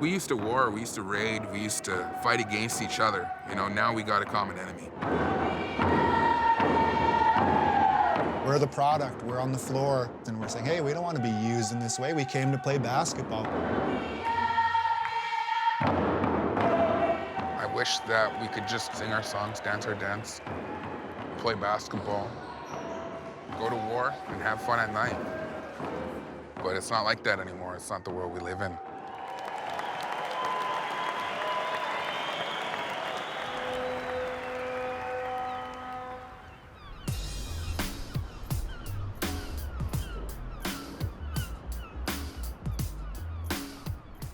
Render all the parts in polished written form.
We used to war, we used to raid, we used to fight against each other. You know, now we got a common enemy. We're the product, we're on the floor, and we're saying, hey, we don't want to be used in this way. We came to play basketball. I wish that we could just sing our songs, dance our dance, play basketball, go to war, and have fun at night. But it's not like that anymore. It's not the world we live in.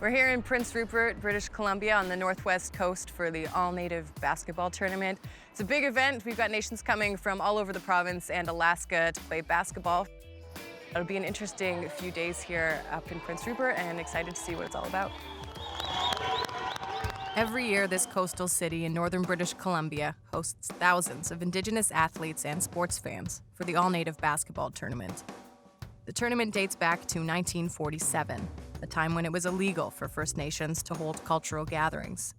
We're here in Prince Rupert, British Columbia, on the northwest coast for the all-native basketball tournament. It's a big event. We've got nations coming from all over the province and Alaska to play basketball. It'll be an interesting few days here up in Prince Rupert, and excited to see what it's all about. Every year, this coastal city in northern British Columbia hosts thousands of Indigenous athletes and sports fans for the all-native basketball tournament. The tournament dates back to 1947, a time when it was illegal for First Nations to hold cultural gatherings.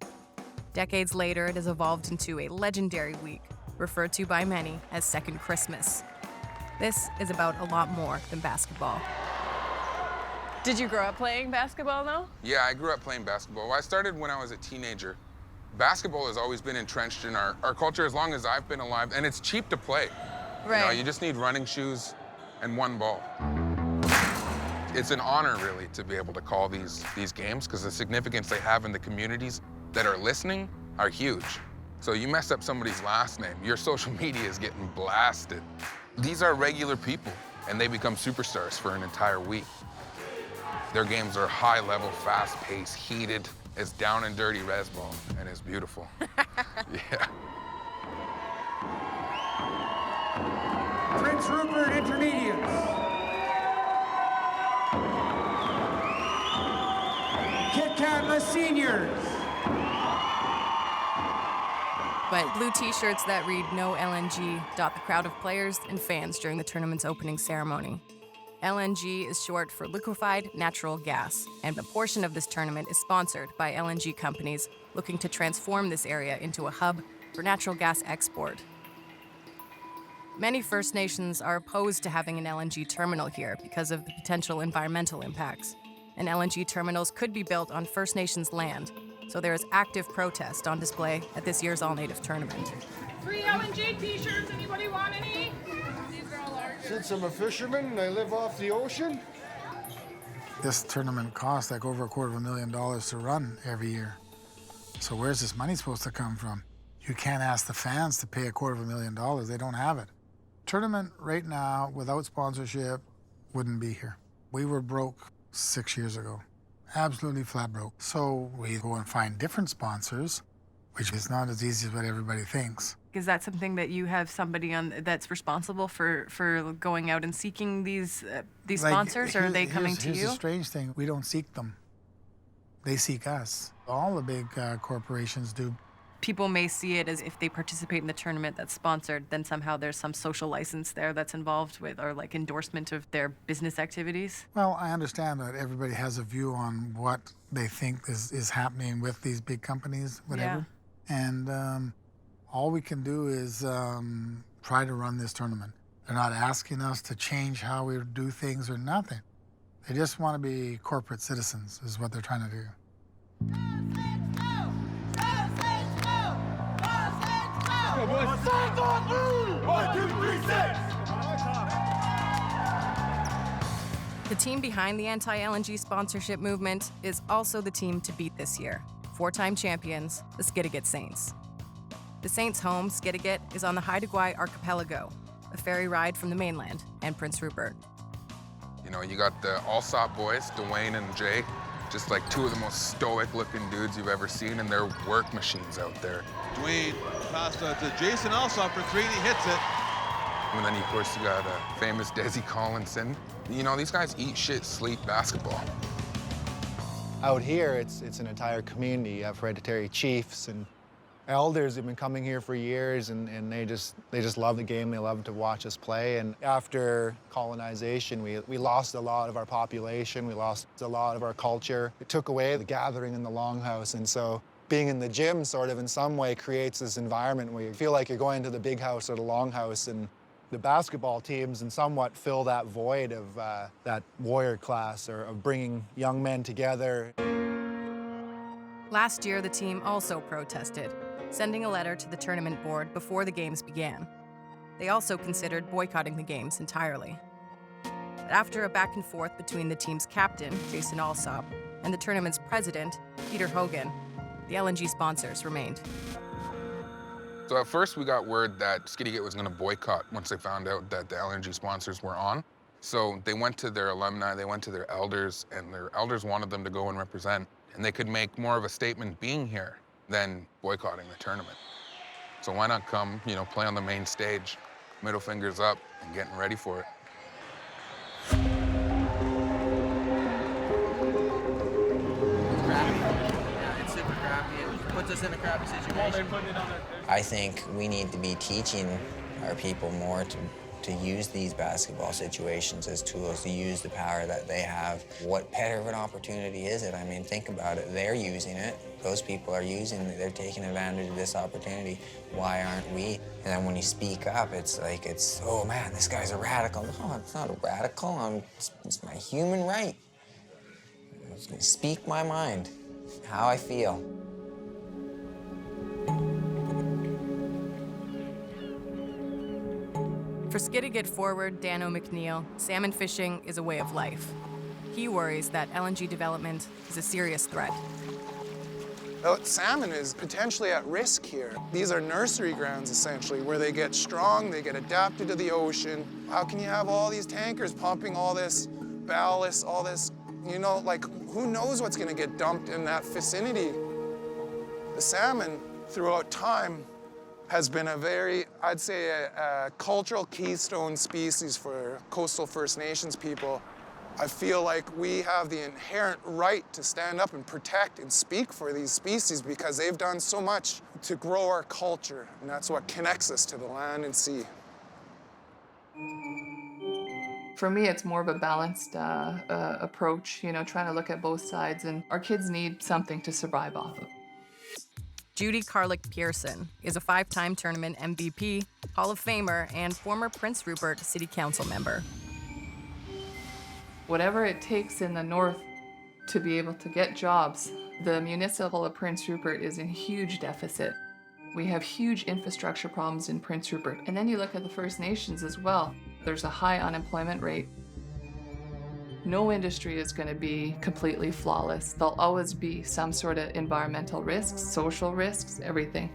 Decades later, it has evolved into a legendary week, referred to by many as Second Christmas. This is about a lot more than basketball. Did you grow up playing basketball, though? Yeah, I grew up playing basketball. I started when I was a teenager. Basketball has always been entrenched in our culture as long as I've been alive, and it's cheap to play. Right. You know, you just need running shoes and one ball. It's an honor, really, to be able to call these games, because the significance they have in the communities that are listening are huge. So you mess up somebody's last name, your social media is getting blasted. These are regular people, and they become superstars for an entire week. Their games are high level, fast paced, heated. It's down and dirty res ball, and it's beautiful. Yeah. Prince Rupert Intermediates. Kitcattla Seniors. But blue t-shirts that read "No LNG" dot the crowd of players and fans during the tournament's opening ceremony. LNG is short for liquefied natural gas, and a portion of this tournament is sponsored by LNG companies looking to transform this area into a hub for natural gas export. Many First Nations are opposed to having an LNG terminal here because of the potential environmental impacts. And LNG terminals could be built on First Nations land, so there is active protest on display at this year's all-native tournament. Free LNG t-shirts, anybody want any? These are all larger. Since I'm a fisherman and I live off the ocean. This tournament costs like over $250,000 to run every year. So where's this money supposed to come from? You can't ask the fans to pay $250,000. They don't have it. Tournament right now, without sponsorship, wouldn't be here. We were broke 6 years ago. Absolutely flat broke. So we go and find different sponsors, which is not as easy as what everybody thinks. Is that something that you have somebody on that's responsible for going out and seeking these sponsors, or are they coming to you? Here's the strange thing. We don't seek them. They seek us. All the big corporations do. People may see it as if they participate in the tournament that's sponsored, then somehow there's some social license there that's involved with, or like endorsement of their business activities. Well, I understand that everybody has a view on what they think is happening with these big companies, whatever. Yeah. And all we can do is try to run this tournament. They're not asking us to change how we do things or nothing. They just want to be corporate citizens, is what they're trying to do. The team behind the anti-LNG sponsorship movement is also the team to beat this year. Four-time champions, the Skidegate Saints. The Saints' home, Skidegate, is on the Haida Gwaii Archipelago, a ferry ride from the mainland and Prince Rupert. You know, you got the Allsop boys, Dwayne and Jay, just like two of the most stoic-looking dudes you've ever seen, and they're work machines out there. Dwayne passed out to Jason Allsop for three, and he hits it. And then, of course, you got famous Desi Collinson. You know, these guys eat, shit, sleep basketball. Out here, it's an entire community. You have hereditary chiefs, and elders have been coming here for years, and they just love the game. They love to watch us play. And after colonization, we lost a lot of our population. We lost a lot of our culture. It took away the gathering in the longhouse. And so being in the gym sort of in some way creates this environment where you feel like you're going to the big house or the longhouse. And the basketball teams and somewhat fill that void of that warrior class, or of bringing young men together. Last year, the team also protested, sending a letter to the tournament board before the games began. They also considered boycotting the games entirely. But after a back and forth between the team's captain, Jason Alsop, and the tournament's president, Peter Hogan, the LNG sponsors remained. So at first we got word that Skittygate was going to boycott once they found out that the LNG sponsors were on. So they went to their alumni, they went to their elders, and their elders wanted them to go and represent. And they could make more of a statement being here than boycotting the tournament. So why not come, play on the main stage, middle fingers up, and getting ready for it. It's super crappy. It puts us in a crappy situation. I think we need to be teaching our people more to use these basketball situations as tools, to use the power that they have. What better of an opportunity is it? I mean, think about it. They're using it. Those people are using it. They're taking advantage of this opportunity. Why aren't we? And then when you speak up, it's like, oh man, this guy's a radical. No, it's not a radical. It's my human right. I'm just gonna speak my mind, how I feel. For Skittygate forward Dano McNeil, salmon fishing is a way of life. He worries that LNG development is a serious threat. Salmon is potentially at risk here. These are nursery grounds, essentially, where they get strong, they get adapted to the ocean. How can you have all these tankers pumping all this ballast, all this, who knows what's gonna get dumped in that vicinity? The salmon, throughout time, has been a very, I'd say, a cultural keystone species for coastal First Nations people. I feel like we have the inherent right to stand up and protect and speak for these species because they've done so much to grow our culture, and that's what connects us to the land and sea. For me, it's more of a balanced approach, trying to look at both sides, and our kids need something to survive off of. Judy Carlick-Pearson is a 5-time tournament MVP, Hall of Famer, and former Prince Rupert City Council member. Whatever it takes in the north to be able to get jobs, the municipal of Prince Rupert is in huge deficit. We have huge infrastructure problems in Prince Rupert. And then you look at the First Nations as well. There's a high unemployment rate. No industry is going to be completely flawless. There'll always be some sort of environmental risks, social risks, everything.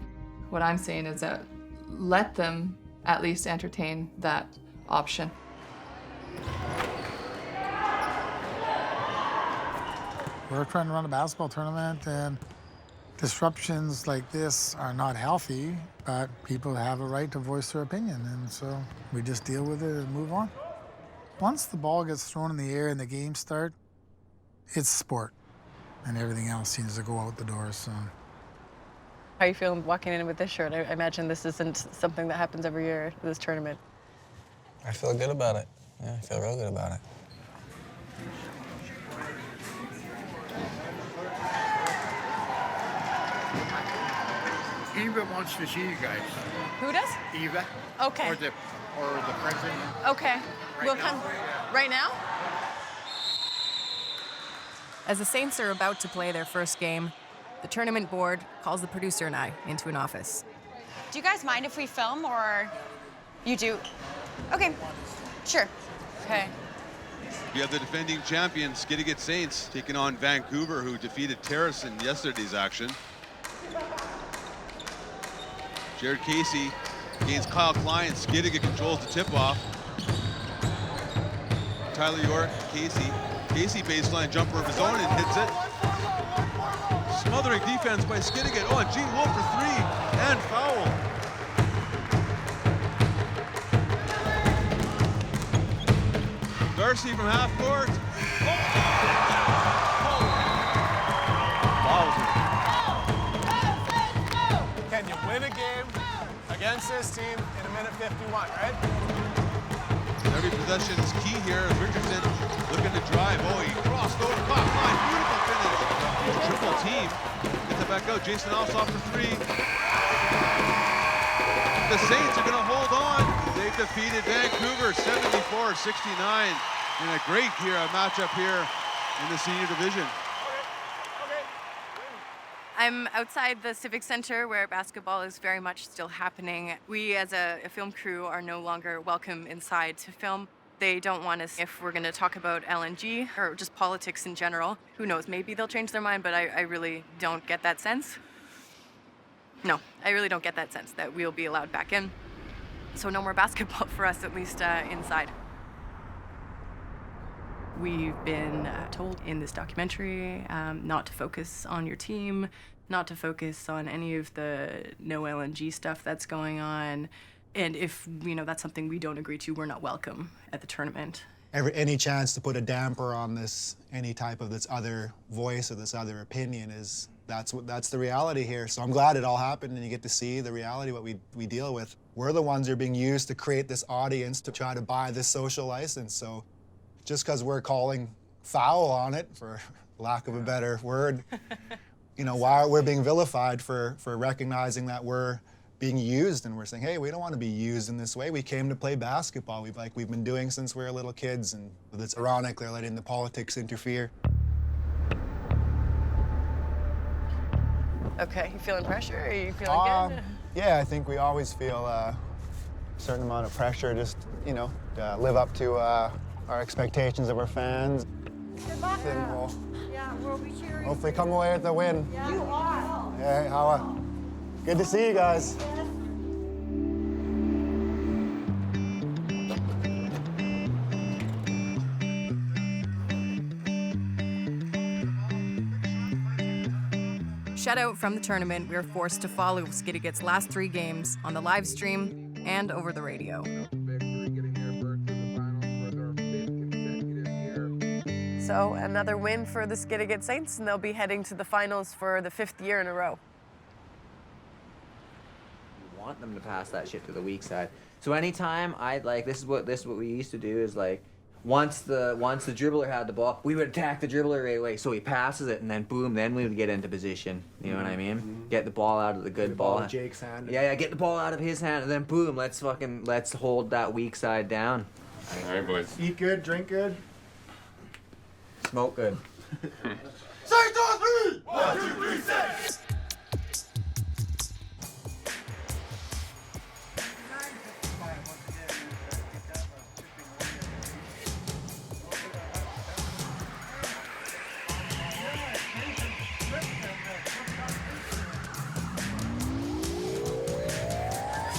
What I'm saying is that let them at least entertain that option. We're trying to run a basketball tournament, and disruptions like this are not healthy, but people have a right to voice their opinion, and so we just deal with it and move on. Once the ball gets thrown in the air and the games start, it's sport, and everything else seems to go out the door, so. How are you feeling walking in with this shirt? I imagine this isn't something that happens every year, this tournament. I feel good about it. Yeah, I feel real good about it. Eva wants to see you guys. Who does? Eva. Okay. Or the president. Okay. We'll come right now? As the Saints are about to play their first game, the tournament board calls the producer and I into an office. Do you guys mind if we film, or you do? Okay, sure. Okay. You have the defending champion, Skittygate Saints, taking on Vancouver, who defeated Terrace in yesterday's action. Jared Casey against Kyle Klein. Skittygate controls the tip-off. Tyler York, Casey. Casey baseline jumper of his own and hits it. Smothering defense by Skittygate. Oh, and Gene Wolfe for 3 and foul. Darcy from half court. win a game against this team in a minute 51, right? Every possession is key here as Richardson looking to drive. Oh, he crossed over, caught line, beautiful finish. Triple team. Gets it back out. Jason Ossoff for three. The Saints are going to hold on. They've defeated Vancouver 74-69 in a great matchup here in the senior division. I'm outside the Civic Center where basketball is very much still happening. We as a film crew are no longer welcome inside to film. They don't want us if we're going to talk about LNG or just politics in general. Who knows, maybe they'll change their mind, but I really don't get that sense. No, I really don't get that sense that we'll be allowed back in. So no more basketball for us, at least inside. We've been told in this documentary not to focus on your team, not to focus on any of the no LNG stuff that's going on. And if, that's something we don't agree to, we're not welcome at the tournament. Any chance to put a damper on this, any type of this other voice or this other opinion that's the reality here. So I'm glad it all happened and you get to see the reality, what we deal with. We're the ones who are being used to create this audience to try to buy this social license. So just because we're calling foul on it, for lack of a better word, why we're being vilified for recognizing that we're being used, and we're saying, hey, we don't want to be used in this way. We came to play basketball. We've been doing since we were little kids, and it's ironic they're letting the politics interfere. Okay, you feeling pressure? Are you feeling good? Yeah, I think we always feel a certain amount of pressure, just to live up to our expectations of our fans. Good luck. We'll be cheering. Hopefully come away with the win. Yeah. You are. Hey, how? Good to see you guys. Shut out from the tournament, we were forced to follow Skidegut's last 3 games on the live stream and over the radio. So another win for the Skidigut Saints, and they'll be heading to the finals for the 5th year in a row. You want them to pass that shit to the weak side. So anytime this is what we used to do is once the dribbler had the ball, we would attack the dribbler right away. So he passes it, and then boom, then we would get into position. You know what I mean? Mm-hmm. Get the ball out of the good ball. Jake's hand. Yeah, get the ball out of his hand, and then boom, let's hold that weak side down. All right, boys. Eat good, drink good. Smoke good. 6, 2, 3! 1, 2, 3, 6!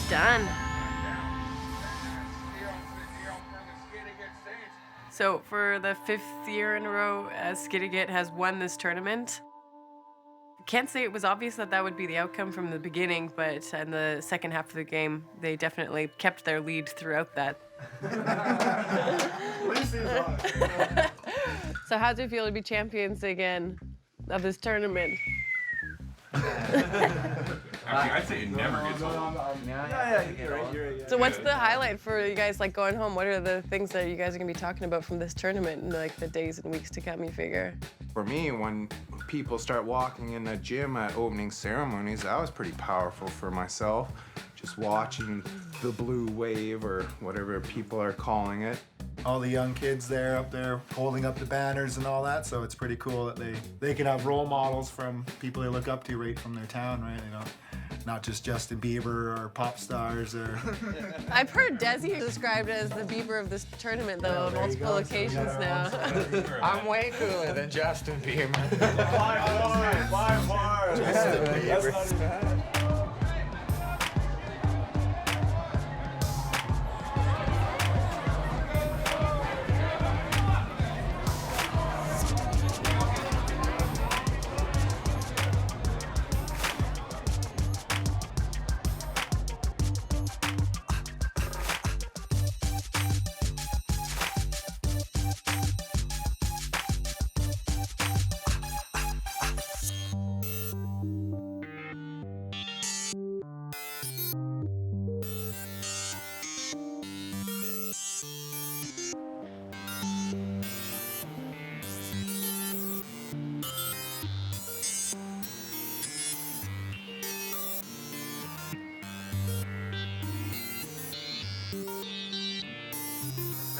Done. So for the 5th year in a row, Skidigut has won this tournament. Can't say it was obvious that would be the outcome from the beginning, but in the second half of the game, they definitely kept their lead throughout that. So how do you feel to be champions again of this tournament? Actually, I'd say it never gets old. So what's the highlight for you guys going home? What are the things that you guys are going to be talking about from this tournament in the days and weeks to come, you figure? For me, when people start walking in the gym at opening ceremonies, that was pretty powerful for myself. Just watching the blue wave, or whatever people are calling it. All the young kids there up there holding up the banners and all that, so it's pretty cool that they can have role models from people they look up to right from their town, right? Not just Justin Bieber or pop stars or... I've heard Desi described as the Bieber of this tournament, though, on multiple occasions now. I'm way cooler than Justin Bieber. Five bars. Justin Bieber.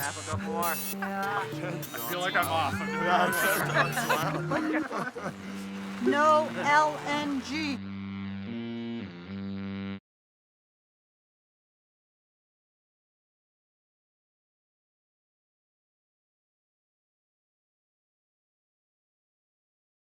Snap a couple more. I feel like I'm off. No LNG.